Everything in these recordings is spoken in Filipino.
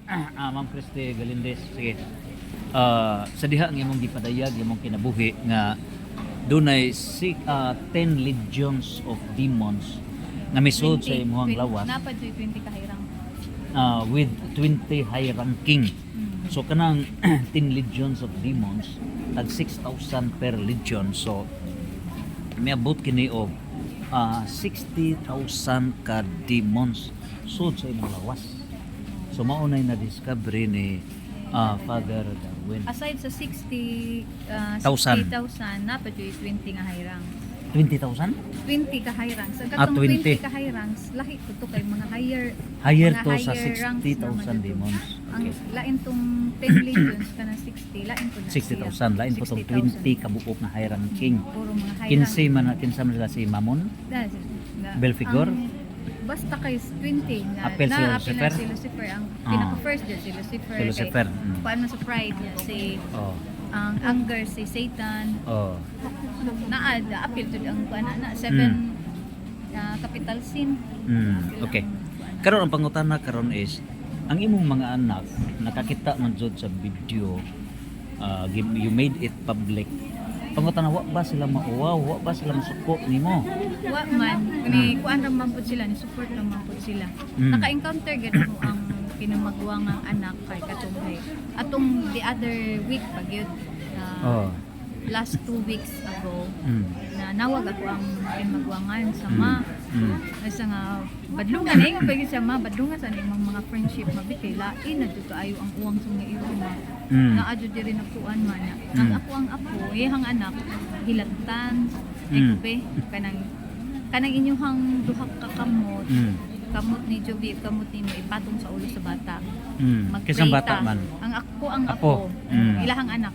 Ma'am Christy Galindez, sige. Sa diha ang imong gipadayag imong kinabuhi nga dunay 10 legions of demons nga misud sa imong lawas Napad 20 kahirang. with 20 high ranking. So kanang 10 legions of demons tag 6,000 per legion. So miabot kini og 60,000 ka demons sud sa imong lawas. So maunay na discovery ni Father Darwin. Aside sa 60,000, napad 20 nga hayrang. 20,000? 20 ka hayrang. Sa 20. 20 ka hayrang, lahi ko to kay mga Higher mga to sa higher ranks 60,000 naman ito. demons. Ang lain tong 10 legions ka na 60, lain ko na 60,000 lain po tong 20 kabuok na high ranking. Puro mga hayrang. Kinsa man sila si Mamon? Belfigor? Basta kay 20 na Apel si na-apel Lucifer? na si Lucifer ang pinaka first dyan si Lucifer. Si Lucifer, Kay, paano sa pride niya si Oh. ang anger si Satan. Oh. Naad appeal to ang kuan na 7 capital sin. Okay. Karon ang pangutana karon is ang imong mga anak nakakita man jud sa video, you made it public. Pangutana wa ba sila mauwaw, wa ba sila masuko nimo? Wa man ni kuan ra man pud sila ni support ra man pud sila. Naka-encounter gid mo ang pinamagwa nga anak kay katunghay. Atong the other week pa gyud Oh. last 2 weeks ago Mm. na nawag ako ang pinamagwangan sa ma. Sa nga badlungan ay nga sa ma badlungan sa imong mga friendship mabitay lain na jud kaayo ang uwang sa mga iro ma. Na adyo diri na kuan man na. Ang ako ang apo, iyang anak hilatan ekpe kanang inyong duha ka kamot. Kamot ni Joby, kamot ni ipatong sa ulo sa bata. Kisang bata man? Ang ako ang Apo. apo. Ilahang anak.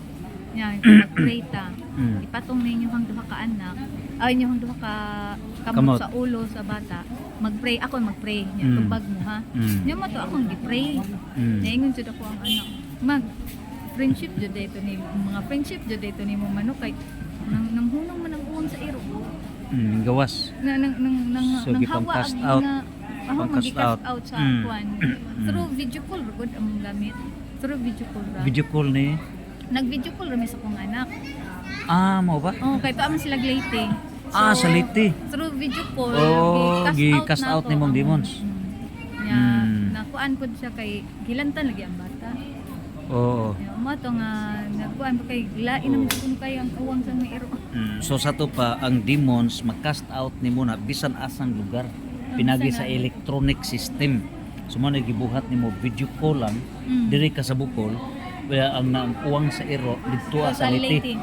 Yan, mag-pray ta. Ipatong ninyo hang duha ka anak, inyo hang duha ka kamot sa ulo sa bata. Mag-pray ako, mag-pray. Yan, tubag mo ha. Nya mo to akong gi-pray. Naingon jud ako ang anak. Mag friendship jud dito ni mga friendship jud dito ni mo manok kay nang hunong man ang uwang sa iro. Gawas. Nang So, gipang-cast out. Pang-cast out sa kuan. Through Mm. video call gud ang gamit. Through video call ra. Video call ni. Nag-video call rami sa kong anak. Mo ba? Oh, kay tuwa man sila Leyte. Sa Leyte. Through video call, gi-cast out ni mong demons. Nakuan pud siya kay gilantan lagi ang bata. Oo. Mo to nga nagkuan pa kay lain ang kun kay ang uwang sa mga iro. So sa to pa ang demons mag-cast out nimo na bisan asang lugar pinagi sa electronic system. So mo nagibuhat nimo video call lang diri ka sa Bukol. Kaya ang uwang sa iro dito sa Leyte.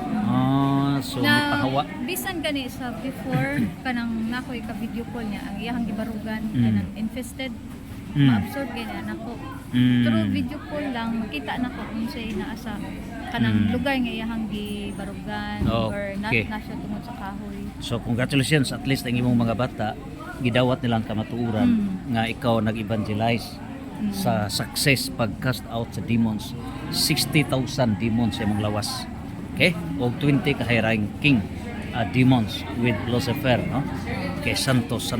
So gipahawa. Bisan gani sa before kanang nakoy ka video call niya ang iyang gibarugan kanang infested ma-absorb gani nako. Through video call lang makita nako kung siya inaasa kanang lugar nga iyang gibarugan or na siya tungod sa kahoy. So congratulations, at least ang imong mga bata gidawat nilang kamatuoran nga ikaw nag-evangelize sa success pag-cast out sa demons. 60,000 demons sa imong lawas. Okay? O 20 ka high ranking demons with Lucifer, no? Okay, santos.